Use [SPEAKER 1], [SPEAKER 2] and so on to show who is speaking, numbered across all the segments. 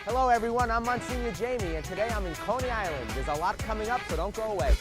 [SPEAKER 1] Hello everyone, I'm Monsignor Jamie, and today I'm in Coney Island. There's a lot coming up, so don't go away.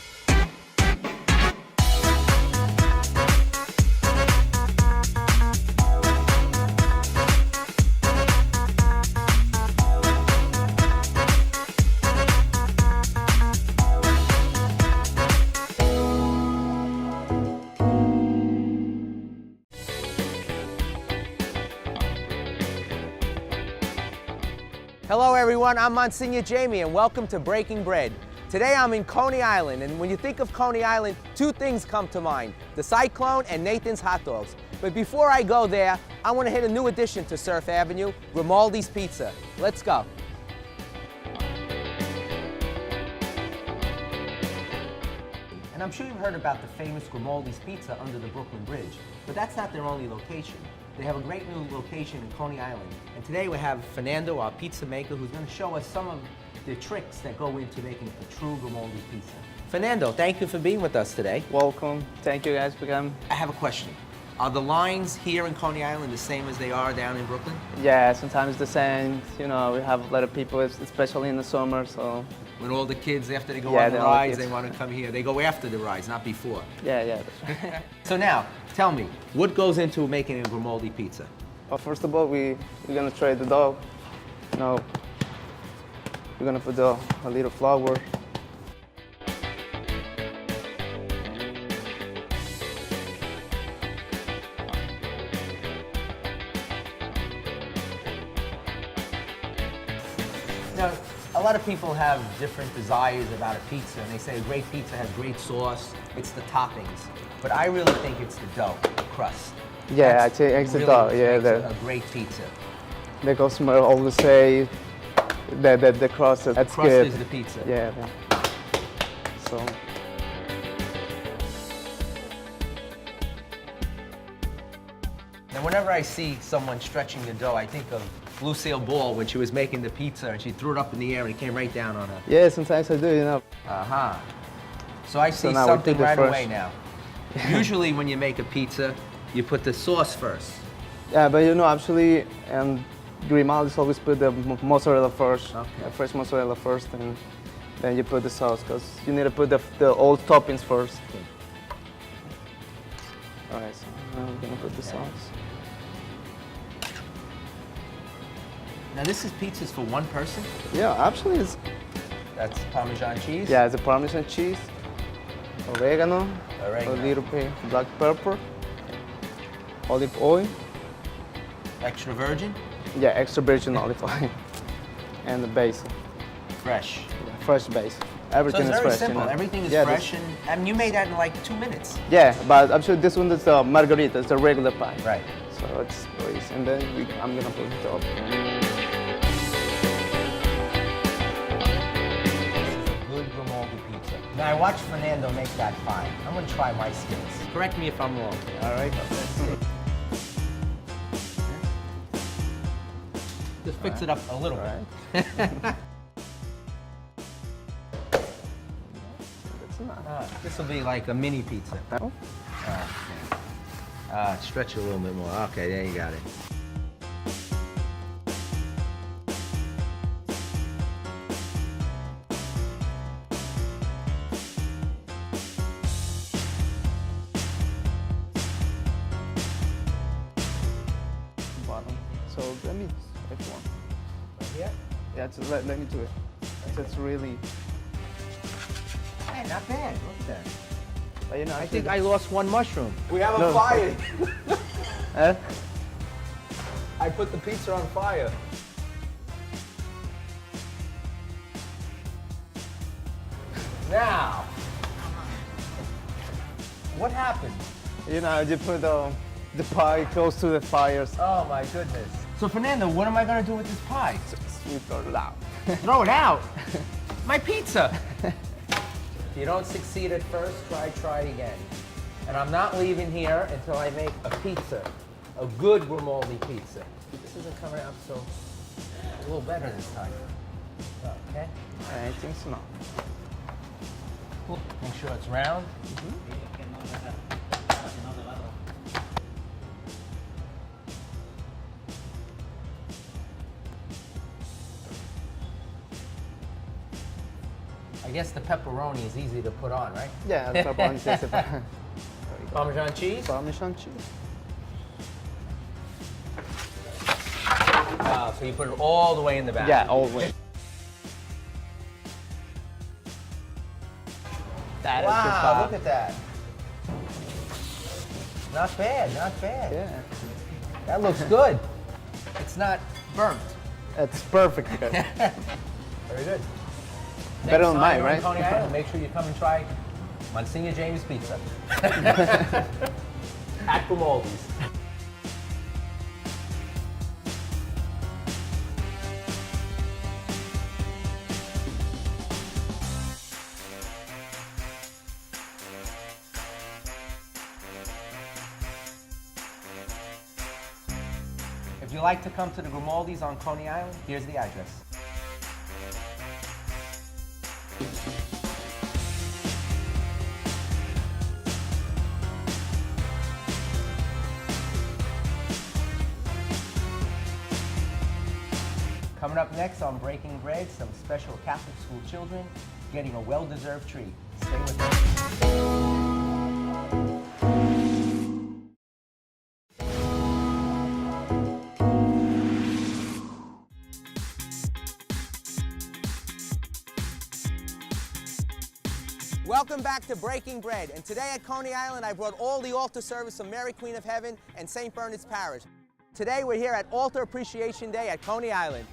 [SPEAKER 1] Hello everyone, I'm Monsignor Jamie and welcome to Breaking Bread. Today I'm in Coney Island, and when you think of Coney Island, two things come to mind: the Cyclone and Nathan's Hot Dogs. But before I go there, I want to hit a new addition to Surf Avenue, Grimaldi's Pizza. Let's go. And I'm sure you've heard about the famous Grimaldi's Pizza under the Brooklyn Bridge, but that's not their only location. They have a great new location in Coney Island. And today we have Fernando, our pizza maker, who's going to show us some of the tricks that go into making a true Grimaldi pizza. Fernando, thank you for being with us today.
[SPEAKER 2] Welcome. Thank you guys for coming.
[SPEAKER 1] I have a question. Are the lines here in Coney Island the same as they are down in Brooklyn?
[SPEAKER 2] Yeah, sometimes the same. You know, we have a lot of people, especially in the summer, so.
[SPEAKER 1] When all the kids, after they go on the rides, they want to come here. They go after the rides, not before.
[SPEAKER 2] Yeah.
[SPEAKER 1] So now, tell me, what goes into making a Grimaldi pizza?
[SPEAKER 2] Well, first of all, we're gonna try the dough. You know, we're gonna put a little flour.
[SPEAKER 1] Now, a lot of people have different desires about a pizza, and they say a great pizza has great sauce, it's the toppings. But I really think it's the dough, the crust.
[SPEAKER 2] Yeah, I think it's the dough. Yeah,
[SPEAKER 1] a great pizza.
[SPEAKER 2] The customer always say that the crust is
[SPEAKER 1] crust
[SPEAKER 2] good.
[SPEAKER 1] Is the pizza.
[SPEAKER 2] Yeah. So.
[SPEAKER 1] Now, whenever I see someone stretching the dough, I think of Lucille Ball when she was making the pizza and she threw it up in the air and it came right down on her.
[SPEAKER 2] Yeah, sometimes I do, you know.
[SPEAKER 1] So I see something right away now. Usually when you make a pizza, you put the sauce first.
[SPEAKER 2] Yeah, but you know, actually, Grimaldi's always put the mozzarella first, fresh mozzarella first, and then you put the sauce, because you need to put the old toppings first. Okay. All right, so now we're gonna put the sauce.
[SPEAKER 1] Now this is pizzas for one person?
[SPEAKER 2] Yeah, actually it's...
[SPEAKER 1] That's Parmesan cheese?
[SPEAKER 2] Yeah, it's a Parmesan cheese, oregano, a little bit black pepper, olive oil.
[SPEAKER 1] Extra virgin?
[SPEAKER 2] Yeah, extra virgin olive oil. And the basil.
[SPEAKER 1] Fresh?
[SPEAKER 2] Yeah, fresh basil. Everything
[SPEAKER 1] so it's
[SPEAKER 2] is
[SPEAKER 1] very
[SPEAKER 2] fresh.
[SPEAKER 1] simple.
[SPEAKER 2] You know?
[SPEAKER 1] Everything is fresh, and you made that in like 2 minutes.
[SPEAKER 2] Yeah, but actually this one is the margarita, it's the regular pie.
[SPEAKER 1] Right.
[SPEAKER 2] So it's very easy. And then I'm gonna put it up.
[SPEAKER 1] Now, I watched Fernando make that pie. I'm going to try my skills. Correct me if I'm wrong. All right? Let's see. Just fix it up a little bit. This will be like a mini pizza.
[SPEAKER 2] Oh.
[SPEAKER 1] Stretch it a little bit more. Okay, there you got it.
[SPEAKER 2] So let me take one.
[SPEAKER 1] Right here?
[SPEAKER 2] Yeah, let me do it. That's really...
[SPEAKER 1] Hey, not bad. Look at that.
[SPEAKER 2] But, you know,
[SPEAKER 1] I think I lost one mushroom.
[SPEAKER 3] We have a fire.
[SPEAKER 2] Eh?
[SPEAKER 3] I put the pizza on fire.
[SPEAKER 1] Now, what happened?
[SPEAKER 2] You know, you put the pie close to the fires.
[SPEAKER 1] Oh my goodness. So Fernando, what am I going to do with this pie?
[SPEAKER 2] You throw it out.
[SPEAKER 1] Throw it out? My pizza! If you don't succeed at first, try again. And I'm not leaving here until I make a pizza, a good Grimaldi pizza. This isn't coming out so a little better this time. Okay?
[SPEAKER 2] I think so.
[SPEAKER 1] Make sure it's round. I guess the pepperoni is easy to put on, right?
[SPEAKER 2] Yeah, the pepperoni is easy.
[SPEAKER 1] Parmesan cheese?
[SPEAKER 2] Parmesan cheese.
[SPEAKER 1] Wow, so you put it all the way in the back.
[SPEAKER 2] Yeah, always. That is
[SPEAKER 1] Wow,
[SPEAKER 2] super.
[SPEAKER 1] look at that. Not bad, not bad.
[SPEAKER 2] Yeah,
[SPEAKER 1] That looks good. It's not burnt.
[SPEAKER 2] it's perfect.
[SPEAKER 1] Very good.
[SPEAKER 2] Better
[SPEAKER 1] Next
[SPEAKER 2] than
[SPEAKER 1] time
[SPEAKER 2] mine,
[SPEAKER 1] you're in
[SPEAKER 2] right?
[SPEAKER 1] Coney Island, make sure you come and try Monsignor Jamie's pizza. At Grimaldi's. If you'd like to come to the Grimaldi's on Coney Island, here's the address. Coming up next on Breaking Bread, some special Catholic school children getting a well-deserved treat. Stay with us. Welcome back to Breaking Bread, and today at Coney Island I brought all the altar service of Mary Queen of Heaven and St. Bernard's Parish. Today we're here at Altar Appreciation Day at Coney Island.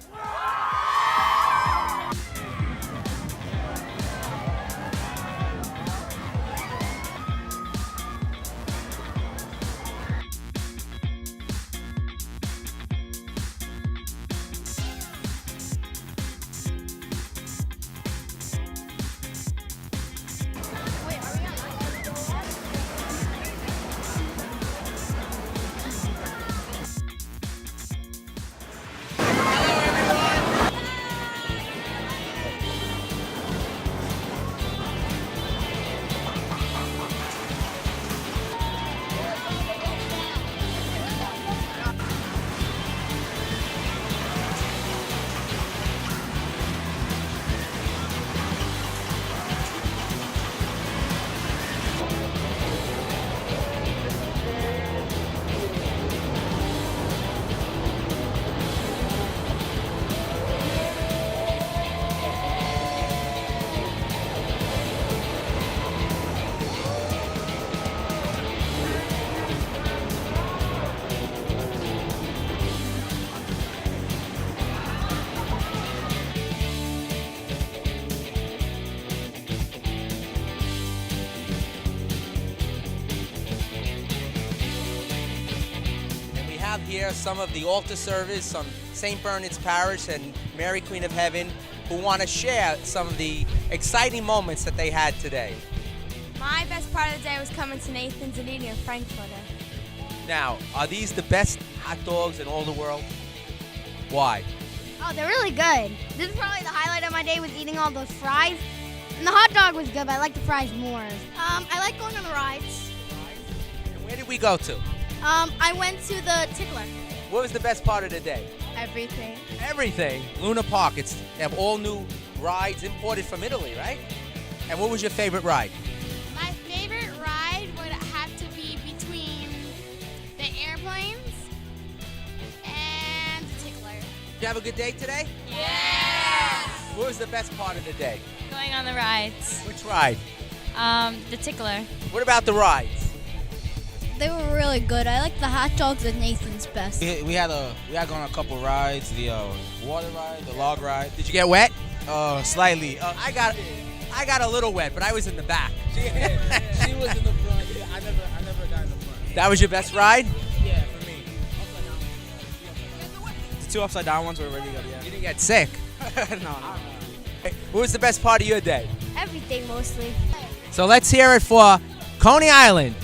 [SPEAKER 1] Here some of the altar service from St. Bernard's Parish and Mary Queen of Heaven who want to share some of the exciting moments that they had today.
[SPEAKER 4] My best part of the day was coming to Nathan's and eating a Frankfurter.
[SPEAKER 1] Now, are these the best hot dogs in all the world? Why?
[SPEAKER 4] Oh, they're really good. This is probably the highlight of my day was eating all those fries. And the hot dog was good, but I like the fries more. I like going on the rides.
[SPEAKER 1] And where did we go to?
[SPEAKER 4] I went to the Tickler.
[SPEAKER 1] What was the best part of the day?
[SPEAKER 4] Everything.
[SPEAKER 1] Everything. Luna Park. They have all new rides imported from Italy, right? And what was your favorite ride?
[SPEAKER 4] My favorite ride would have to be between the airplanes and the Tickler.
[SPEAKER 1] Did you have a good day today?
[SPEAKER 4] Yes!
[SPEAKER 1] What was the best part of the day?
[SPEAKER 4] Going on the rides.
[SPEAKER 1] Which ride?
[SPEAKER 4] The Tickler.
[SPEAKER 1] What about the rides?
[SPEAKER 4] They were really good. I like the hot dogs at Nathan's best.
[SPEAKER 5] We had gone on a couple rides, the water ride, the log ride.
[SPEAKER 1] Did you get wet?
[SPEAKER 5] Slightly.
[SPEAKER 1] I got a little wet, but I was in the back.
[SPEAKER 5] She was in the front. I never got in the front.
[SPEAKER 1] That was your best ride?
[SPEAKER 5] Yeah, for me. The two upside down ones were really good. Yeah.
[SPEAKER 1] You didn't get sick?
[SPEAKER 5] No.
[SPEAKER 1] What was the best part of your day?
[SPEAKER 4] Everything mostly.
[SPEAKER 1] So let's hear it for Coney Island.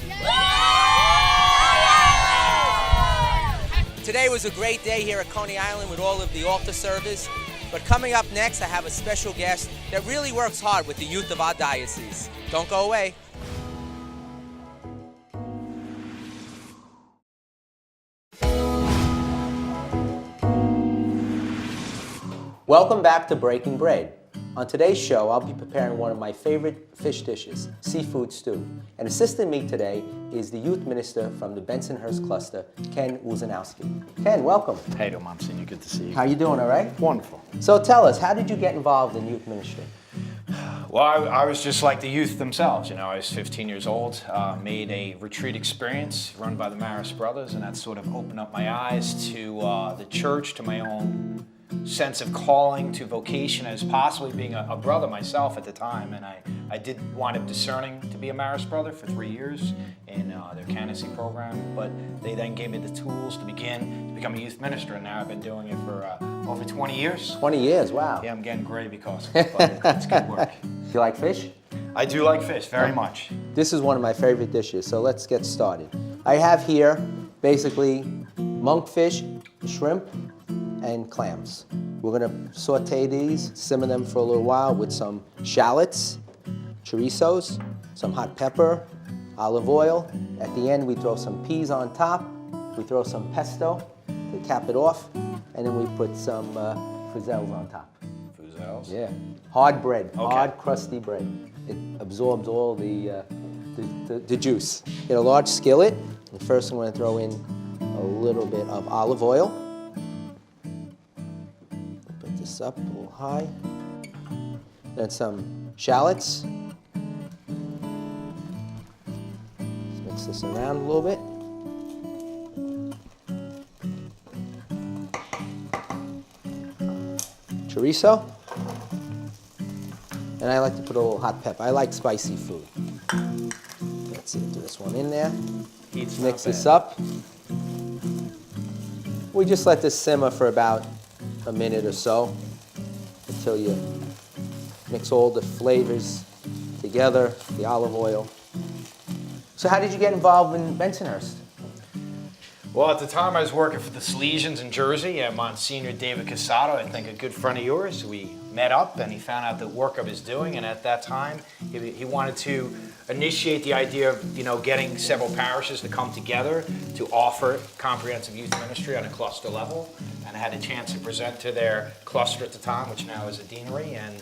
[SPEAKER 1] Today was a great day here at Coney Island with all of the altar service. But coming up next, I have a special guest that really works hard with the youth of our diocese. Don't go away. Welcome back to Breaking Bread. On today's show, I'll be preparing one of my favorite fish dishes, seafood stew. And assisting me today is the Youth Minister from the Bensonhurst Cluster, Ken Wodzanowski. Ken, welcome.
[SPEAKER 6] How you doing, Monsignor? Good to see you.
[SPEAKER 1] How you doing, all right?
[SPEAKER 6] Wonderful.
[SPEAKER 1] So tell us, how did you get involved in youth ministry?
[SPEAKER 6] Well, I was just like the youth themselves. You know, I was 15 years old, made a retreat experience run by the Marist Brothers, and that sort of opened up my eyes to the church, to my own sense of calling, to vocation as possibly being a brother myself at the time. And I did wind up discerning to be a Marist brother for 3 years in their candidacy program, but they then gave me the tools to become a youth minister, and now I've been doing it for over 20 years.
[SPEAKER 1] 20 years, wow.
[SPEAKER 6] Yeah, I'm getting gray because of it, but it's good work.
[SPEAKER 1] You like fish?
[SPEAKER 6] I do like fish very much.
[SPEAKER 1] This is one of my favorite dishes, so let's get started. I have here basically monkfish, shrimp, and clams. We're gonna saute these, simmer them for a little while with some shallots, chorizos, some hot pepper, olive oil. At the end, we throw some peas on top. We throw some pesto to cap it off, and then we put some frizzelles on top.
[SPEAKER 6] Frizzelles?
[SPEAKER 1] Yeah, hard bread,
[SPEAKER 6] Okay.
[SPEAKER 1] hard crusty bread. It absorbs all the juice. Get a large skillet, and first I'm going to throw in a little bit of olive oil. Put this up a little high. Then some shallots. Let's mix this around a little bit. Chorizo. And I like to put a little hot pepper. I like spicy food. Let's see, do this one in there. Mix this up. We just let this simmer for about a minute or so until you mix all the flavors together, the olive oil. So how did you get involved in Bensonhurst?
[SPEAKER 6] Well, at the time I was working for the Salesians in Jersey, and Monsignor David Casado, I think a good friend of yours, we met up and he found out the work I was doing, and at that time he wanted to initiate the idea of, you know, getting several parishes to come together to offer comprehensive youth ministry on a cluster level. And I had a chance to present to their cluster at the time, which now is a deanery, and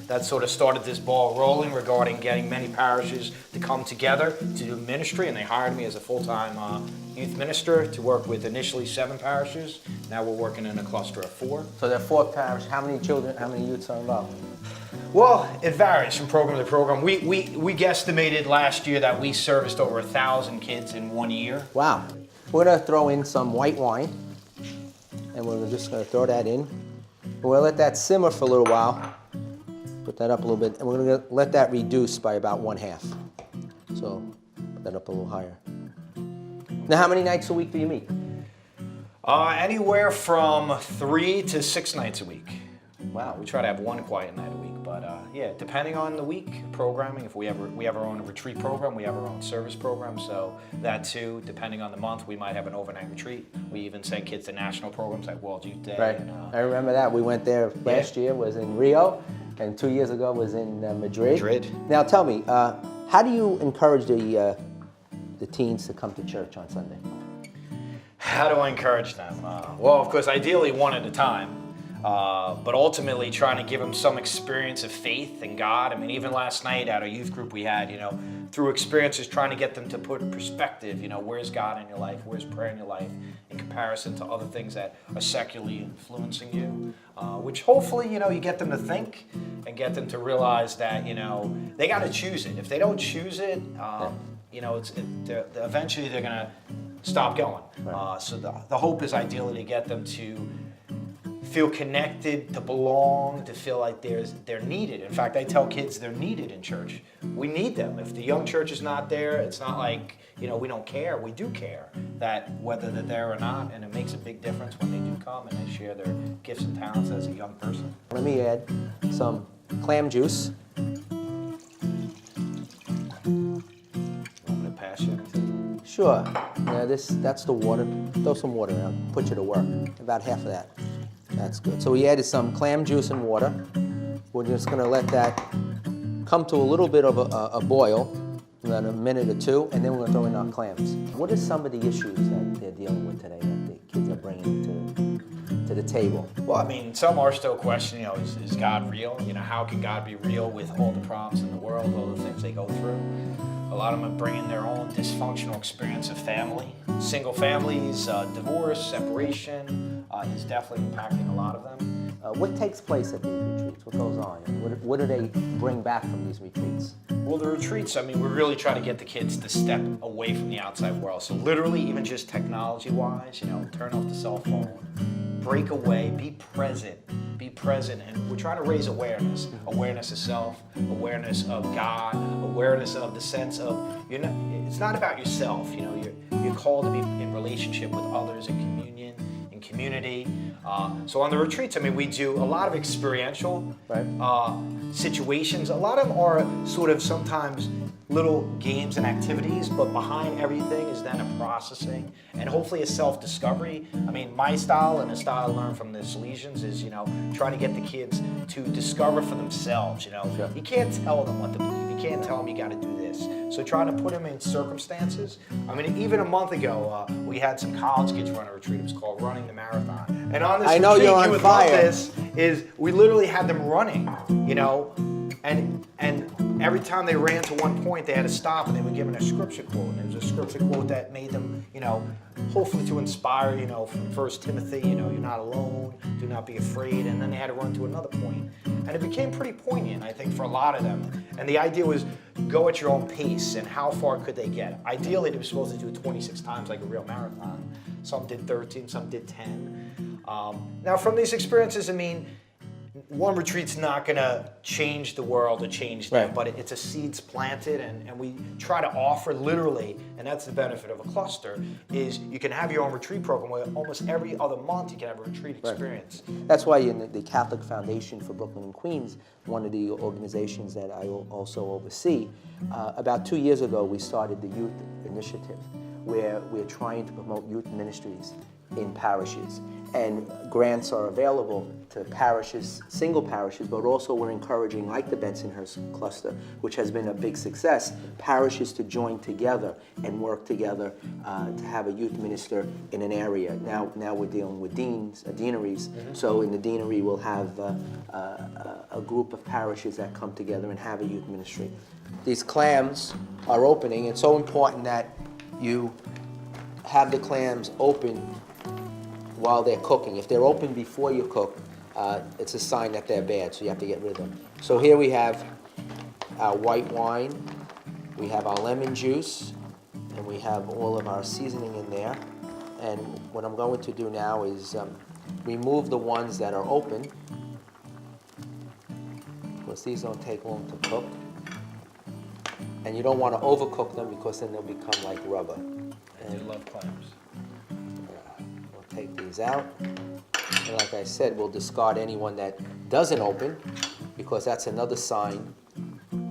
[SPEAKER 6] that sort of started this ball rolling regarding getting many parishes to come together to do ministry, and they hired me as a full-time youth minister to work with initially 7 parishes. Now we're working in a cluster of 4.
[SPEAKER 1] So there are 4 parishes. How many children, how many youths are involved?
[SPEAKER 6] Well, it varies from program to program. We guesstimated last year that we serviced over 1,000 kids in 1 year.
[SPEAKER 1] Wow. We're going to throw in some white wine, and we're just going to throw that in. We're going to let that simmer for a little while. Put that up a little bit, and we're going to let that reduce by about 1/2. So put that up a little higher. Now, how many nights a week do you meet?
[SPEAKER 6] Anywhere from 3 to 6 nights a week.
[SPEAKER 1] Wow.
[SPEAKER 6] We try to have 1 quiet night a week, but yeah, depending on the week, programming. If we have our own retreat program, we have our own service program, so that too. Depending on the month, we might have an overnight retreat. We even send kids to national programs like World Youth Day.
[SPEAKER 1] Right.
[SPEAKER 6] And,
[SPEAKER 1] I remember that. We went there last year, was in Rio, and 2 years ago was in Madrid. Now tell me, how do you encourage the teens to come to church on Sunday?
[SPEAKER 6] How do I encourage them? Well, of course, ideally 1 at a time. But ultimately trying to give them some experience of faith in God. I mean, even last night at our youth group we had, you know, through experiences trying to get them to put in perspective, you know, where's God in your life? Where's prayer in your life in comparison to other things that are secularly influencing you? Which hopefully, you know, you get them to think and get them to realize that, you know, they got to choose it. If they don't choose it, you know, eventually they're going to stop going.
[SPEAKER 1] Right.
[SPEAKER 6] So the hope is ideally to get them to feel connected, to belong, to feel like they're needed. In fact, I tell kids they're needed in church. We need them. If the young church is not there, it's not like, you know, we don't care. We do care that whether they're there or not, and it makes a big difference when they do come and they share their gifts and talents as a young person.
[SPEAKER 1] Let me add some clam juice.
[SPEAKER 6] Want me to pass you?
[SPEAKER 1] Sure. Now that's the water. Throw some water in. I'll put you to work. About half of that. That's good. So we added some clam juice and water. We're just going to let that come to a little bit of a boil, about a minute or 2, and then we're going to throw in our clams. What are some of the issues that they're dealing with today that the kids are bringing to to the table?
[SPEAKER 6] Well, I mean, some are still questioning, is God real? How can God be real with all the problems in the world, all the things they go through? A lot of them are bringing their own dysfunctional experience of family. Single families, divorce, separation is definitely impacting a lot of them.
[SPEAKER 1] What takes place at these retreats? What goes on? What do they bring back from these retreats?
[SPEAKER 6] Well, the retreats, I mean, we really try to get the kids to step away from the outside world. So literally, even just technology-wise, turn off the cell phone, break away, be present, and we're trying to raise awareness of self, awareness of God, awareness of the sense of, it's not about yourself, you're called to be in relationship with others, in communion, in community. So on the retreats, I mean, we do a lot of experiential situations. A lot of them are sort of sometimes little games and activities, but behind everything is then a processing and hopefully a self-discovery. I mean, my style and the style I learned from the Salesians is, trying to get the kids to discover for themselves, You can't tell them what to believe. You can't tell them you got to do this. So trying to put them in circumstances. I mean, even a month ago, we had some college kids run a retreat. It was called Running the Marathon. And on this retreat, you would love this, is we literally had them running, and every time they ran to one point, they had to stop and they were given a scripture quote. And it was a scripture quote that made them, hopefully to inspire, from 1 Timothy, you're not alone, do not be afraid. And then they had to run to another point. And it became pretty poignant, I think, for a lot of them. And the idea was go at your own pace and how far could they get. Ideally, they were supposed to do it 26 times like a real marathon. Some did 13, some did 10. Now, from these experiences, I mean, one retreat's not going to change the world or change them, but it's a seeds planted, and we try to offer literally, and that's the benefit of a cluster, is you can have your own retreat program where almost every other month you can have a retreat experience.
[SPEAKER 1] That's why in the Catholic Foundation for Brooklyn and Queens, one of the organizations that I also oversee, about 2 years ago we started the Youth Initiative, where we're trying to promote youth ministries in parishes. And grants are available to parishes, single parishes, but also we're encouraging, like the Bensonhurst cluster, which has been a big success, parishes to join together and work together to have a youth minister in an area. Now we're dealing with deaneries. So in the deanery we'll have a group of parishes that come together and have a youth ministry. These clams are opening. It's so important that you have the clams open while they're cooking. If they're open before you cook, it's a sign that they're bad, so you have to get rid of them. So here we have our white wine, we have our lemon juice, and we have all of our seasoning in there. And what I'm going to do now is remove the ones that are open, because these don't take long to cook. And you don't want to overcook them because then they'll become like rubber.
[SPEAKER 6] I do love clams.
[SPEAKER 1] Take these out, and like I said, we'll discard anyone that doesn't open, because that's another sign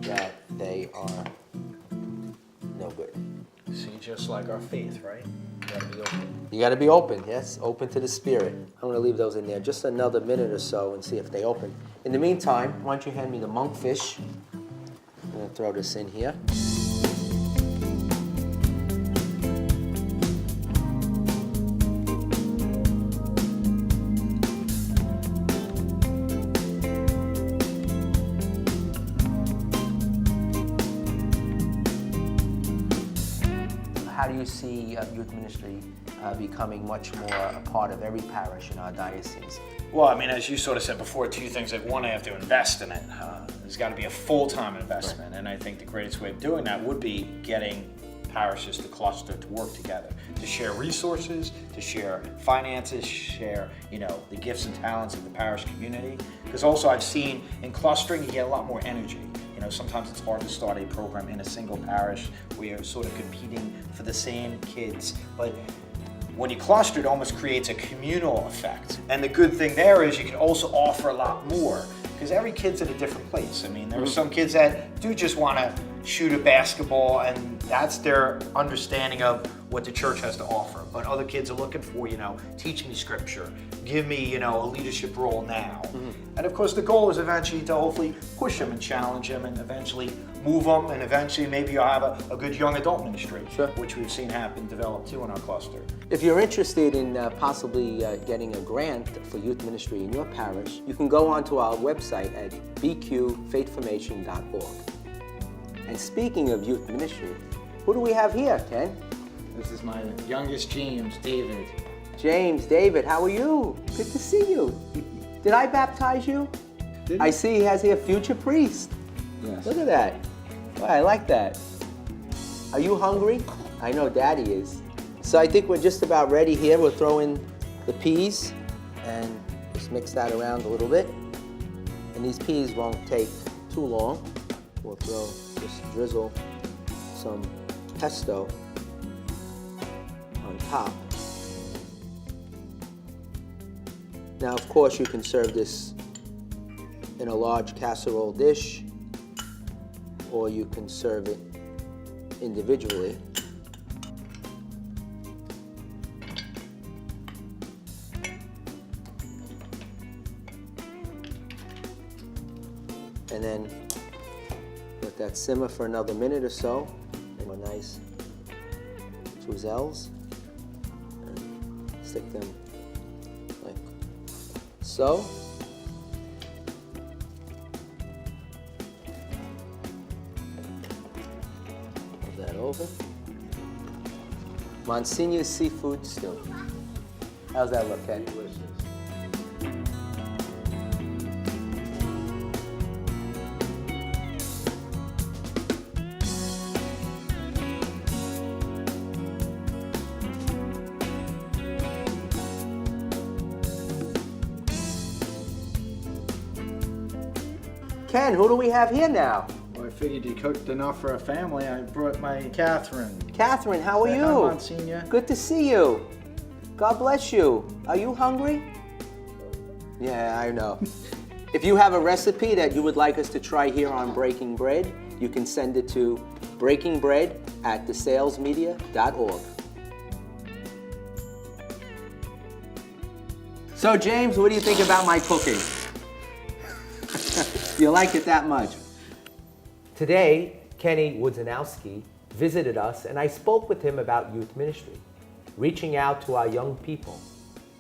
[SPEAKER 1] that they are no good.
[SPEAKER 6] See, just like our faith, right? You gotta be open.
[SPEAKER 1] You gotta be open, yes, open to the Spirit. I'm gonna leave those in there just another minute or so and see if they open. In the meantime, why don't you hand me the monkfish? I'm gonna throw this in here. How do you see youth ministry becoming much more a part of every parish in our diocese?
[SPEAKER 6] Well, I mean, as you sort of said before, two things. Like, one, I have to invest in it. There's got to be a full-time investment, and I think the greatest way of doing that would be getting parishes to cluster, to work together, to share resources, to share finances, share, the gifts and talents of the parish community. Because also I've seen in clustering, you get a lot more energy. Sometimes it's hard to start a program in a single parish where you're sort of competing for the same kids. But when you cluster, it almost creates a communal effect. And the good thing there is you can also offer a lot more, because every kid's at a different place. I mean, there are some kids that do just want to shoot a basketball, and that's their understanding of what the church has to offer. But other kids are looking for, teach me scripture, give me, a leadership role now. And of course, the goal is eventually to hopefully push them and challenge them and eventually move them, and eventually maybe you'll have a good young adult ministry, which we've seen develop too in our cluster.
[SPEAKER 1] If you're interested in possibly getting a grant for youth ministry in your parish, you can go onto our website at bqfaithformation.org. And speaking of youth ministry, who do we have here, Ken?
[SPEAKER 6] This is my youngest James, David.
[SPEAKER 1] James, David, how are you? Good to see you. Did I baptize you? I see he has here future priest.
[SPEAKER 3] Yes.
[SPEAKER 1] Look at that. Well, I like that. Are you hungry? I know Daddy is. So I think we're just about ready here. We'll throw in the peas and just mix that around a little bit. And these peas won't take too long. We'll just drizzle some pesto on top. Now, of course, you can serve this in a large casserole dish, or you can serve it individually. And then let that simmer for another minute or so. And a nice tweezels. And stick them like so. Move that over. Monsignor seafood stew. How's that look, Ken? Delicious. Ken, who do we have here now?
[SPEAKER 3] Well, I figured you cooked enough for a family. I brought my Catherine.
[SPEAKER 1] Catherine, how are
[SPEAKER 3] Say
[SPEAKER 1] you?
[SPEAKER 3] hi, Monsignor.
[SPEAKER 1] Good to see you. God bless you. Are you hungry? Yeah, I know. If you have a recipe that you would like us to try here on Breaking Bread, you can send it to breakingbread@thesalesmedia.org. So James, what do you think about my cooking? You like it that much? Today, Kenny Wodzanowski visited us, and I spoke with him about youth ministry, reaching out to our young people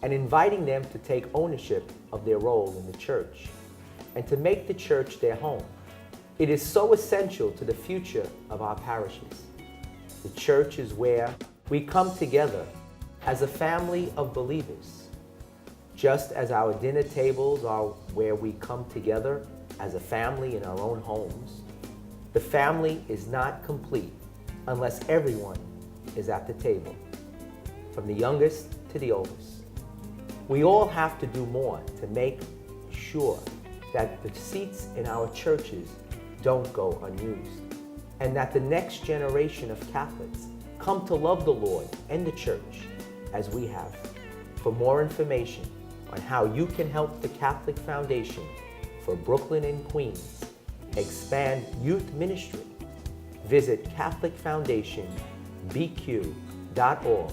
[SPEAKER 1] and inviting them to take ownership of their role in the church and to make the church their home. It is so essential to the future of our parishes. The church is where we come together as a family of believers, just as our dinner tables are where we come together as a family in our own homes. The family is not complete unless everyone is at the table, from the youngest to the oldest. We all have to do more to make sure that the seats in our churches don't go unused, and that the next generation of Catholics come to love the Lord and the church as we have. For more information on how you can help the Catholic Foundation for Brooklyn and Queens expand youth ministry, visit CatholicFoundationBQ.org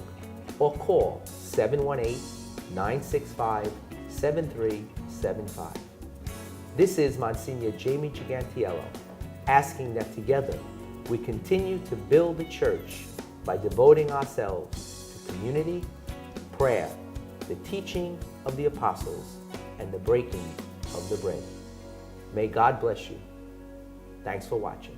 [SPEAKER 1] or call 718-965-7375. This is Monsignor Jamie Gigantiello asking that together we continue to build the church by devoting ourselves to community, prayer, the teaching of the apostles, and the breaking of the bread. May God bless you. Thanks for watching.